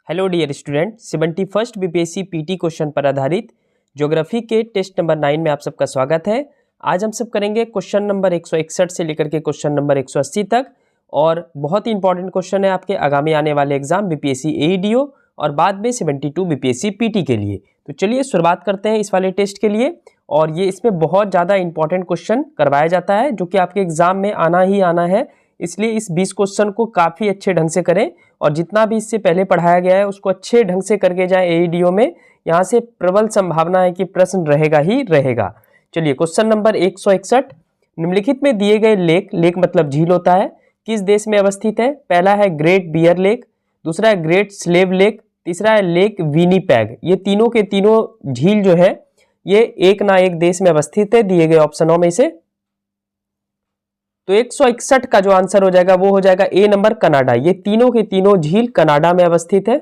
Hello dear student, 71st BPSC PT question पर आधारित geography के टेस्ट नंबर 9 में आप सबका स्वागत है। आज हम सब करेंगे क्वेश्चन नंबर 161 से लेकर के क्वेश्चन नंबर 180 तक और बहुत ही इंपॉर्टेंट क्वेश्चन है आपके आगामी आने वाले एग्जाम बीपीएससी एईडीओ और बाद में 72 बीपीएससी पीटी के लिए। तो चलिए शुरुआत करते हैं इस वाले टेस्ट के लिए। और ये इसमें बहुत ज़्यादा इंपॉर्टेंट क्वेश्चन करवाया जाता है जो कि आपके एग्जाम में आना ही आना है, इसलिए इस 20 क्वेश्चन को काफ़ी अच्छे ढंग से करें और जितना भी इससे पहले पढ़ाया गया है उसको अच्छे ढंग से करके जाए एईडीओ में। यहाँ से प्रबल संभावना है कि प्रश्न रहेगा ही रहेगा। चलिए क्वेश्चन नंबर 161, निम्नलिखित में दिए गए लेक मतलब झील होता है, किस देश में अवस्थित है? पहला है ग्रेट बियर लेक, दूसरा है ग्रेट स्लेव लेक, तीसरा है लेक विनीपेग। ये तीनों के तीनों झील जो है ये एक ना एक देश में अवस्थित है दिए गए ऑप्शनों में से। तो 161 का जो आंसर हो जाएगा वो हो जाएगा ए नंबर कनाडा। ये तीनों के तीनों झील कनाडा में अवस्थित है।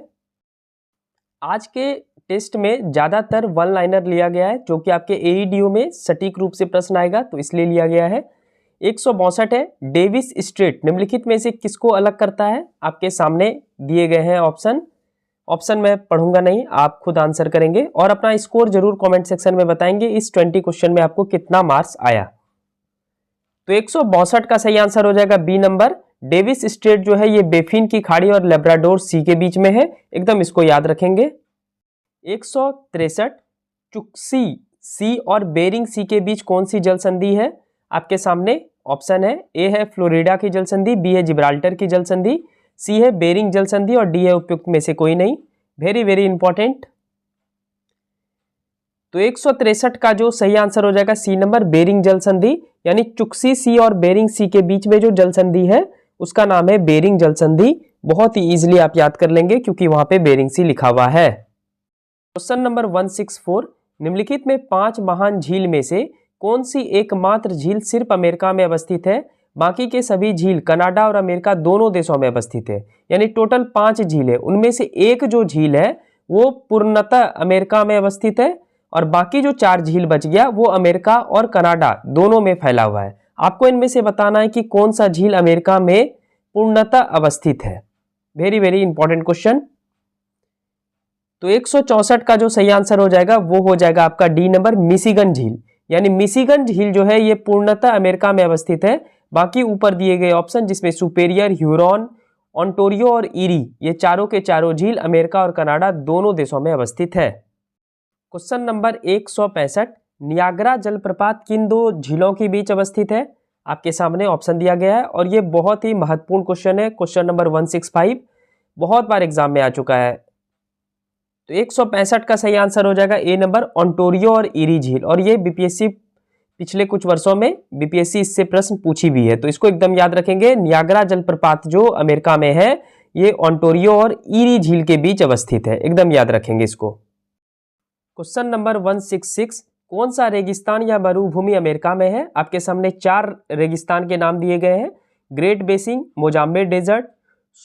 आज के टेस्ट में ज्यादातर वन लाइनर लिया गया है जो कि आपके एईडीओ में सटीक रूप से प्रश्न आएगा, तो इसलिए लिया गया है। 162 है डेविस स्ट्रेट निम्नलिखित में से किसको अलग करता है? आपके सामने दिए गए हैं ऑप्शन मैं पढ़ूंगा नहीं, आप खुद आंसर करेंगे और अपना स्कोर जरूर कमेंट सेक्शन में बताएंगे इस 20 क्वेश्चन में आपको कितना मार्क्स आया। तो 162 का सही आंसर हो जाएगा बी नंबर। डेविस स्ट्रेट जो है ये बेफिन की खाड़ी और लेब्राडोर सी के बीच में है, एकदम इसको याद रखेंगे। 163 चुक्सी सी और बेरिंग सी के बीच कौन सी जल संधि है? आपके सामने ऑप्शन है, ए है फ्लोरिडा की जल संधि, बी है जिब्राल्टर की जल संधि, सी है बेरिंग जल संधि और डी है उपयुक्त में से कोई नहीं। Very very important. तो 163 का जो सही आंसर हो जाएगा सी नंबर बेरिंग जल संधि, यानी चुक्सी सी और बेरिंग सी के बीच में जो जल संधि है उसका नाम है बेरिंग जल संधि। बहुत ही इजीली आप याद कर लेंगे क्योंकि वहां पे बेरिंग सी लिखा हुआ है। क्वेश्चन नंबर 164, निम्नलिखित में 5 महान झील में से कौन सी एकमात्र झील सिर्फ अमेरिका में अवस्थित है? बाकी के सभी झील कनाडा और अमेरिका दोनों देशों में अवस्थित है, यानी टोटल 5 झील है, उनमें से एक जो झील है वो पूर्णतः अमेरिका में अवस्थित है और बाकी जो 4 झील बच गया वो अमेरिका और कनाडा दोनों में फैला हुआ है। आपको इनमें से बताना है कि कौन सा झील अमेरिका में पूर्णतः अवस्थित है। Very very important question. तो 164 का जो सही आंसर हो जाएगा वो हो जाएगा आपका डी नंबर मिशिगन झील, यानी मिशिगन झील जो है ये पूर्णतः अमेरिका में अवस्थित है। बाकी ऊपर दिए गए ऑप्शन जिसमें सुपेरियर, ह्यूरॉन, ओंटारियो और ईरी, ये चारों के चारों झील अमेरिका और कनाडा दोनों देशों में अवस्थित है। क्वेश्चन नंबर 165, नियाग्रा जलप्रपात किन 2 झीलों के बीच अवस्थित है? आपके सामने ऑप्शन दिया गया है और ये बहुत ही महत्वपूर्ण क्वेश्चन है। क्वेश्चन नंबर 165 बहुत बार एग्जाम में आ चुका है। तो 165 का सही आंसर हो जाएगा ए नंबर ओंटारियो और ईरी झील, और ये बीपीएससी पिछले कुछ वर्षों में बीपीएससी इससे प्रश्न पूछी भी है, तो इसको एकदम याद रखेंगे। नियाग्रा जलप्रपात जो अमेरिका में है ये ओंटारियो और ईरी झील के बीच अवस्थित है, एकदम याद रखेंगे इसको। क्वेश्चन नंबर 166, कौन सा रेगिस्तान या मरुभूमि अमेरिका में है? आपके सामने 4 रेगिस्तान के नाम दिए गए हैं, great basin, Mojave desert,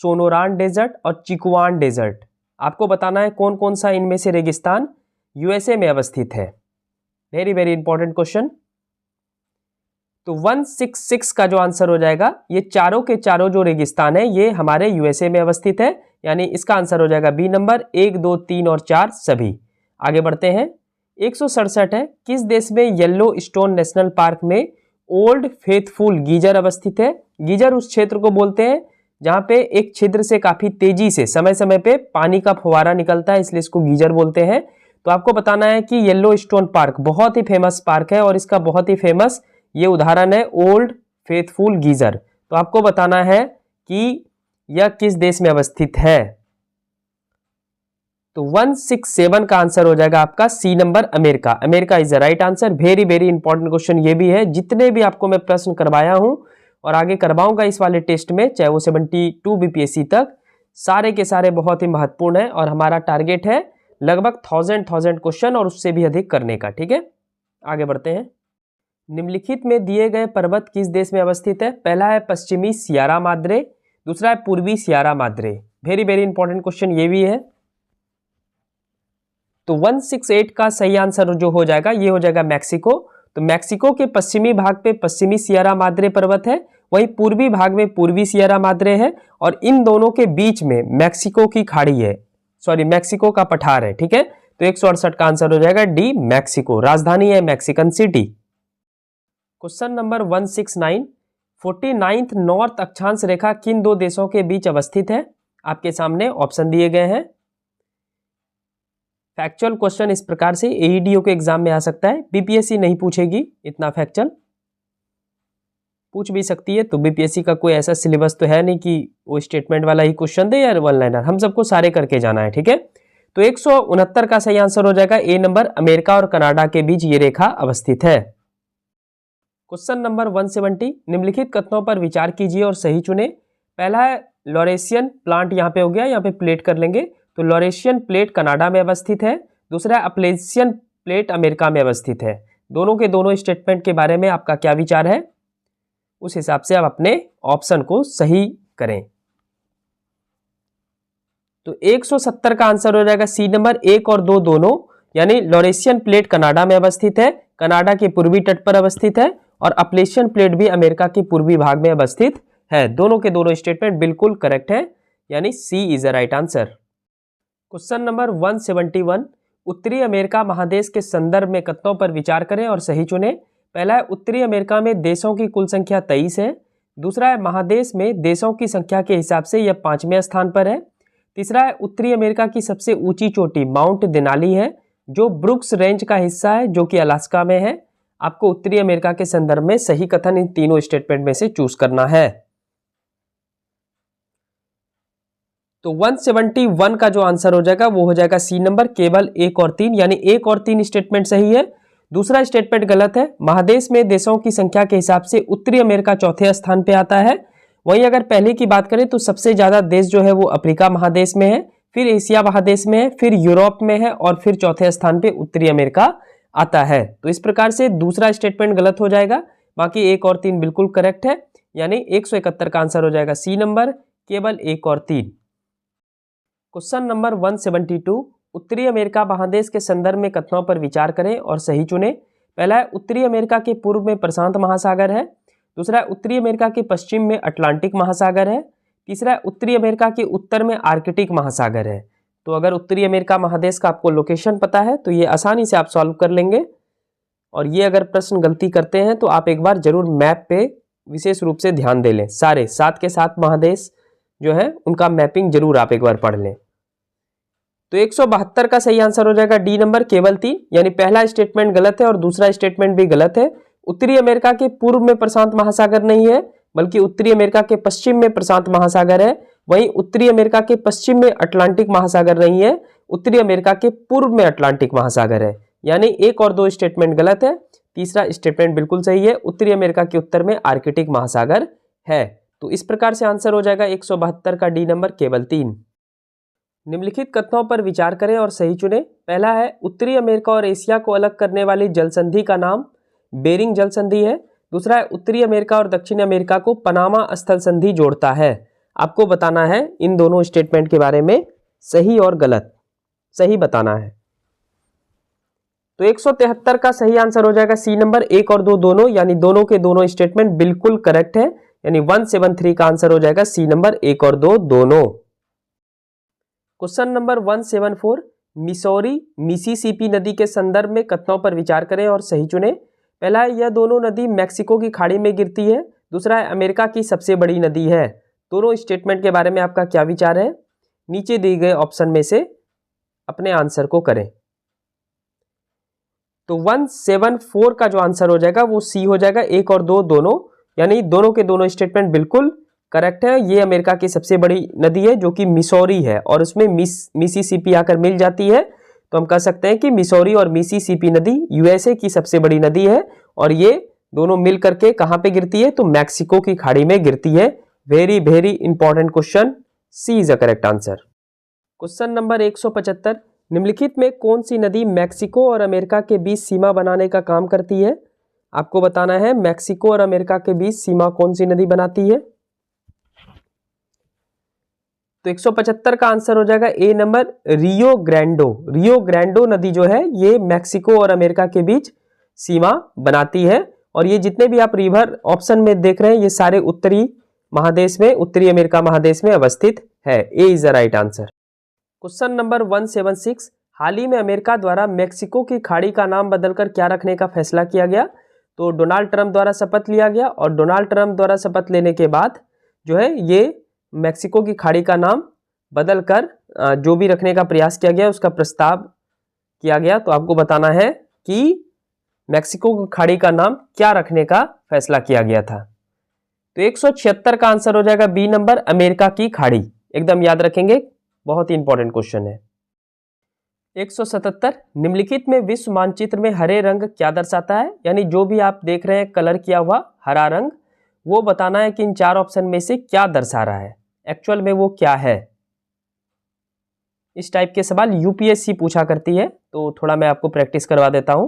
Sonoran desert और चिकुआन डेजर्ट। आपको बताना है कौन कौन सा इनमें से रेगिस्तान यूएसए में अवस्थित है। Very very important question. तो 166 का जो आंसर हो जाएगा ये चारों के चारों जो रेगिस्तान है ये हमारे यूएसए में अवस्थित है, यानी इसका आंसर हो जाएगा बी नंबर 1, 2, 3 और 4 सभी। आगे बढ़ते हैं। 167 है, किस देश में येलो स्टोन नेशनल पार्क में ओल्ड फेथफुल गीजर अवस्थित है? गीजर उस क्षेत्र को बोलते हैं जहां पे एक छिद्र से काफी तेजी से समय समय पे पानी का फुवारा निकलता है, इसलिए इसको गीजर बोलते हैं। तो आपको बताना है कि येलो स्टोन पार्क बहुत ही फेमस पार्क है और इसका बहुत ही फेमस ये उदाहरण है ओल्ड फेथफुल गीजर। तो आपको बताना है कि यह किस देश में अवस्थित है। तो 167 का आंसर हो जाएगा आपका C number America. America is the right answer. Very very important question ये भी है। जितने भी आपको मैं प्रश्न करवाया हूं और आगे करवाऊंगा इस वाले टेस्ट में, चाहे वो 72 बीपीएससी तक, सारे के सारे बहुत ही महत्वपूर्ण है और हमारा टारगेट है लगभग 1000 क्वेश्चन और उससे भी अधिक करने का। ठीक है, आगे बढ़ते हैं। निम्नलिखित में दिए गए पर्वत किस देश में अवस्थित है? पहला है पश्चिमी सियारा माद्रे, दूसरा है पूर्वी Sierra Madre. Very very important question ये भी है। तो 168 का सही आंसर जो हो जाएगा ये हो जाएगा मैक्सिको। तो मैक्सिको के पश्चिमी भाग पे पश्चिमी सियरा माद्रे पर्वत है, वहीं पूर्वी भाग में पूर्वी सियरा माद्रे है और इन दोनों के बीच में मैक्सिको की खाड़ी है। सॉरी मैक्सिको का पठार है, ठीक है। तो 168 का आंसर हो जाएगा डी मैक्सिको, राजधानी है Mexican city. Question number 169, 49th north अक्षांश रेखा किन दो देशों के बीच अवस्थित है? आपके सामने ऑप्शन दिए गए हैं। फैक्चुअल क्वेश्चन इस प्रकार से एईडीओ के एग्जाम में आ सकता है, बीपीएससी नहीं पूछेगी इतना फैक्चुअल, पूछ भी सकती है। तो बीपीएससी का कोई ऐसा सिलेबस तो है नहीं कि वो स्टेटमेंट वाला ही क्वेश्चन दे या वन लाइनर, हम सबको सारे करके जाना है, ठीक है। तो 169 का सही आंसर हो जाएगा ए नंबर, अमेरिका और कनाडा के बीच ये रेखा अवस्थित है। क्वेश्चन नंबर 170, निम्नलिखित कथनों पर विचार कीजिए और सही चुने। पहला है लॉरेशियन प्लांट, यहाँ पे हो गया, यहाँ पे प्लेट कर लेंगे। तो लॉरेशियन प्लेट कनाडा में अवस्थित है। दूसरा है अपलेशियन प्लेट अमेरिका में अवस्थित है। दोनों के दोनों स्टेटमेंट के बारे में आपका क्या विचार है, उस हिसाब से आप अपने ऑप्शन को सही करें। तो 170 का आंसर हो जाएगा सी नंबर, 1 और 2 दोनों, यानी लॉरेशियन प्लेट कनाडा में अवस्थित है, कनाडा के पूर्वी तट पर अवस्थित है, और अपलेशियन प्लेट भी अमेरिका के पूर्वी भाग में अवस्थित है। दोनों के दोनों स्टेटमेंट बिल्कुल करेक्ट है, यानी C is the right answer. Question number 171, उत्तरी अमेरिका महादेश के संदर्भ में कथनों पर विचार करें और सही चुने। पहला है उत्तरी अमेरिका में देशों की कुल संख्या 23 है। दूसरा है महादेश में देशों की संख्या के हिसाब से यह 5वें स्थान पर है। तीसरा है उत्तरी अमेरिका की सबसे ऊंची चोटी माउंट देनाली है, जो ब्रुक्स रेंज का हिस्सा है, जो कि अलास्का में है। आपको उत्तरी अमेरिका के संदर्भ में सही कथन इन तीनों स्टेटमेंट में से चूज करना है। तो 171 का जो आंसर हो जाएगा वो हो जाएगा सी नंबर, केवल 1 और 3, यानी 1 और 3 स्टेटमेंट सही है। दूसरा स्टेटमेंट गलत है। महादेश में देशों की संख्या के हिसाब से उत्तरी अमेरिका चौथे स्थान पे आता है। वहीं अगर पहले की बात करें तो सबसे ज्यादा देश जो है वो अफ्रीका महादेश में है, फिर एशिया महादेश में है, फिर यूरोप में है, और फिर चौथे स्थान पे उत्तरी अमेरिका आता है। तो इस प्रकार से दूसरा स्टेटमेंट गलत हो जाएगा, बाकी 1 और 3 बिल्कुल करेक्ट है, यानी 171 का आंसर हो जाएगा सी नंबर, केवल 1 और 3। क्वेश्चन नंबर 172, उत्तरी अमेरिका महादेश के संदर्भ में कथनों पर विचार करें और सही चुने। पहला है उत्तरी अमेरिका के पूर्व में प्रशांत महासागर है। दूसरा है उत्तरी अमेरिका के पश्चिम में अटलांटिक महासागर है। तीसरा है उत्तरी अमेरिका के उत्तर में आर्कटिक महासागर है। तो अगर उत्तरी अमेरिका महादेश का आपको लोकेशन पता है तो ये आसानी से आप सॉल्व कर लेंगे, और ये अगर प्रश्न गलती करते हैं तो आप एक बार जरूर मैप पे विशेष रूप से ध्यान दे लें। सारे 7 के 7 महादेश जो है उनका मैपिंग जरूर आप एक बार पढ़ लें। तो 172 का सही आंसर हो जाएगा डी नंबर, केवल 3, यानी पहला स्टेटमेंट गलत है और दूसरा स्टेटमेंट भी गलत है। उत्तरी अमेरिका के पूर्व में प्रशांत महासागर नहीं है, बल्कि उत्तरी अमेरिका के पश्चिम में प्रशांत महासागर है। वहीं उत्तरी अमेरिका के पश्चिम में अटलांटिक महासागर नहीं है, उत्तरी अमेरिका के पूर्व में अटलांटिक महासागर है, यानी 1 और 2 स्टेटमेंट गलत है। तीसरा स्टेटमेंट बिल्कुल सही है, उत्तरी अमेरिका के उत्तर में आर्कटिक महासागर है। तो इस प्रकार से आंसर हो जाएगा 172 का डी नंबर, केवल 3। निम्नलिखित कथनों पर विचार करें और सही चुने। पहला है उत्तरी अमेरिका और एशिया को अलग करने वाली जल संधि का नाम बेरिंग जल संधि है। दूसरा है उत्तरी अमेरिका और दक्षिण अमेरिका को पनामा स्थल संधि जोड़ता है। आपको बताना है इन दोनों स्टेटमेंट के बारे में सही और गलत, सही बताना है। तो 173 का सही आंसर हो जाएगा सी नंबर, 1 और 2 दोनों, यानी दोनों के दोनों स्टेटमेंट बिल्कुल करेक्ट है, यानी 173 का आंसर हो जाएगा सी नंबर, 1 और 2 दोनों। क्वेश्चन नंबर 174, मिसौरी मिसिसिपी नदी के संदर्भ में कथनों पर विचार करें और सही चुने। पहला है यह दोनों नदी मैक्सिको की खाड़ी में गिरती है। दूसरा है अमेरिका की सबसे बड़ी नदी है। दोनों स्टेटमेंट के बारे में आपका क्या विचार है, नीचे दिए गए ऑप्शन में से अपने आंसर को करें। तो 174 का जो आंसर हो जाएगा वो सी हो जाएगा, 1 और 2 दोनों, यानी दोनों के दोनों स्टेटमेंट बिल्कुल करेक्ट है। ये अमेरिका की सबसे बड़ी नदी है जो कि मिसौरी है, और उसमें मिसिसिपी आकर मिल जाती है, तो हम कह सकते हैं कि मिसौरी और मिसिसिपी नदी यूएसए की सबसे बड़ी नदी है, और ये दोनों मिल करके कहां पे गिरती है, तो मैक्सिको की खाड़ी में गिरती है। Very very important question, C is a correct answer. Question number 175, निम्नलिखित में कौन सी नदी मैक्सिको और अमेरिका के बीच सीमा बनाने का काम करती है। आपको बताना है मैक्सिको और अमेरिका के बीच सीमा कौन सी नदी बनाती है। तो 175 का आंसर हो जाएगा ए नंबर, रियो ग्रैंडो। रियो ग्रैंडो नदी जो है ये मैक्सिको और अमेरिका के बीच सीमा बनाती है, और ये जितने भी आप रिवर ऑप्शन में देख रहे हैं ये सारे उत्तरी महादेश में, उत्तरी अमेरिका महादेश में अवस्थित है। A is the right answer. Question number 176, हाल ही में अमेरिका द्वारा मेक्सिको की खाड़ी का नाम बदलकर क्या रखने का फैसला किया गया? तो डोनाल्ड ट्रंप द्वारा शपथ लिया गया और डोनाल्ड ट्रंप द्वारा शपथ लेने के बाद जो है ये मेक्सिको की खाड़ी का नाम बदलकर जो भी रखने का प्रयास किया गया उसका प्रस्ताव किया गया। तो आपको बताना है कि मेक्सिको की खाड़ी का नाम क्या रखने का फैसला किया गया था। तो 176 का आंसर हो जाएगा बी नंबर, अमेरिका की खाड़ी। एकदम याद रखेंगे, बहुत ही इंपॉर्टेंट क्वेश्चन है। 177, निम्नलिखित में विश्व मानचित्र में हरे रंग क्या दर्शाता है? यानी जो भी आप देख रहे हैं कलर किया हुआ हरा रंग, वो बताना है कि इन चार ऑप्शन में से क्या दर्शा रहा है, एक्चुअल में वो क्या है। इस टाइप के सवाल यूपीएससी पूछा करती है, तो थोड़ा मैं आपको प्रैक्टिस करवा देता हूं।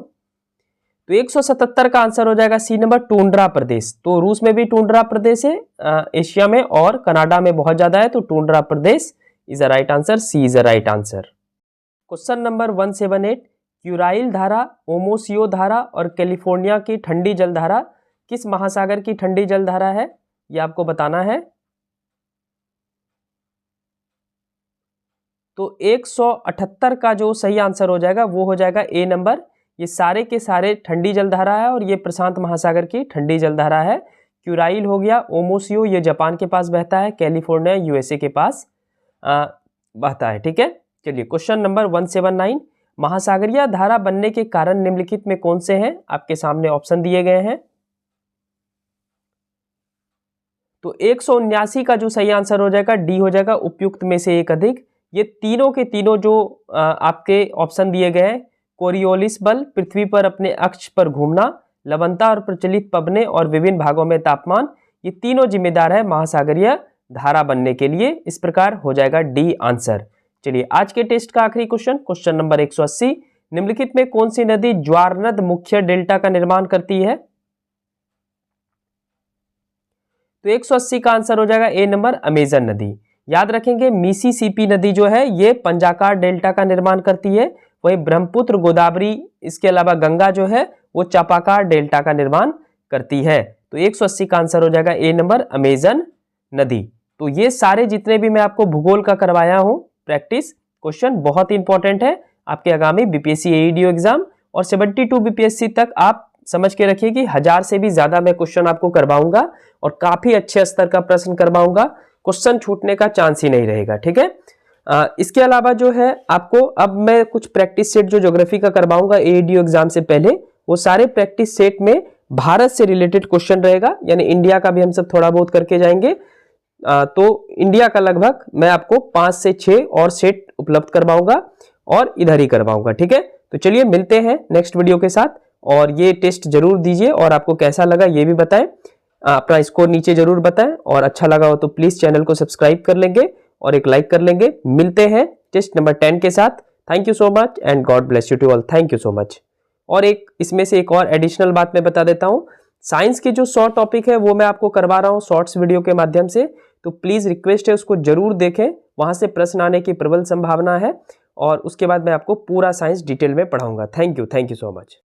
तो 177 का आंसर हो जाएगा सी नंबर, टुंड्रा प्रदेश। तो रूस में भी टुंड्रा प्रदेश है, एशिया में और कनाडा में बहुत ज्यादा है, तो टुंड्रा प्रदेश is a right answer, C is a right answer. Question number 178, Kuril धारा, ओमोसियो धारा और कैलिफोर्निया की ठंडी जल धारा किस महासागर की ठंडी जल धारा है? ये आपको बताना है। तो 178 का जो सही आंसर हो जाएगा वो हो जाएगा ए नंबर। ये सारे के सारे ठंडी जलधारा है और ये प्रशांत महासागर की ठंडी जलधारा है। क्यूराइल हो गया, ओमोसियो ये जापान के पास बहता है, कैलिफोर्निया यूएसए के पास बहता है। ठीक है, चलिए क्वेश्चन नंबर 179, महासागरीय धारा बनने के कारण निम्नलिखित में कौन से हैं? आपके सामने ऑप्शन दिए गए हैं। तो 179 का जो सही आंसर हो जाएगा डी हो जाएगा, उपयुक्त में से एक अधिक। ये तीनों के तीनों जो आपके ऑप्शन दिए गए हैं, कोरियोलिस बल, पृथ्वी पर अपने अक्ष पर घूमना, लवणता और प्रचलित पवने और विभिन्न भागों में तापमान, ये तीनों जिम्मेदार है महासागरीय धारा बनने के लिए। इस प्रकार हो जाएगा डी आंसर। चलिए आज के टेस्ट का आखिरी क्वेश्चन, क्वेश्चन नंबर 180, निम्नलिखित में कौन सी नदी ज्वारनद मुख्य डेल्टा का निर्माण करती है? तो 180 का आंसर हो जाएगा ए नंबर, अमेजन नदी। याद रखेंगे मिसिसिपी नदी जो है ये पंजाकार डेल्टा का निर्माण करती है, वहीं ब्रह्मपुत्र, गोदावरी, इसके अलावा गंगा जो है वो चापाकार डेल्टा का निर्माण करती है। तो 180 का आंसर हो जाएगा ए नंबर, अमेजन नदी। तो ये सारे जितने भी मैं आपको भूगोल का करवाया हूं प्रैक्टिस क्वेश्चन बहुत ही इंपॉर्टेंट है आपके आगामी बीपीएससी एईडीओ एग्जाम, और 72 बीपीएससी तक आप समझ के रखिए कि 1000 से भी ज्यादा मैं क्वेश्चन आपको करवाऊंगा और काफी अच्छे स्तर का प्रश्न करवाऊंगा, क्वेश्चन छूटने का चांस ही नहीं रहेगा। ठीक है, इसके अलावा जो है आपको अब मैं कुछ प्रैक्टिस सेट जो ज्योग्राफी का करवाऊंगा एईडीओ एग्जाम से पहले, वो सारे प्रैक्टिस सेट में भारत से रिलेटेड क्वेश्चन रहेगा, यानी इंडिया का भी हम सब थोड़ा बहुत करके जाएंगे। तो इंडिया का लगभग मैं आपको 5 से 6 और सेट उपलब्ध करवाऊंगा और इधर ही करवाऊंगा। ठीक है, तो चलिए मिलते हैं नेक्स्ट वीडियो के साथ, और ये टेस्ट जरूर दीजिए और आपको कैसा लगा ये भी बताएं, अपना स्कोर नीचे जरूर बताएं, और अच्छा लगा हो तो प्लीज चैनल को सब्सक्राइब कर लेंगे और एक लाइक कर लेंगे। मिलते हैं टेस्ट नंबर 10 के साथ। Thank you so much and God bless you to all. Thank you so much. और एक इसमें से एक और एडिशनल बात मैं बता देता हूं, साइंस के जो शॉर्ट टॉपिक है वो मैं आपको करवा रहा हूं शॉर्ट्स वीडियो के माध्यम से, तो प्लीज रिक्वेस्ट है उसको जरूर देखें, वहां से प्रश्न आने की प्रबल संभावना है, और उसके बाद मैं आपको पूरा साइंस डिटेल में पढ़ाऊंगा। Thank you so much.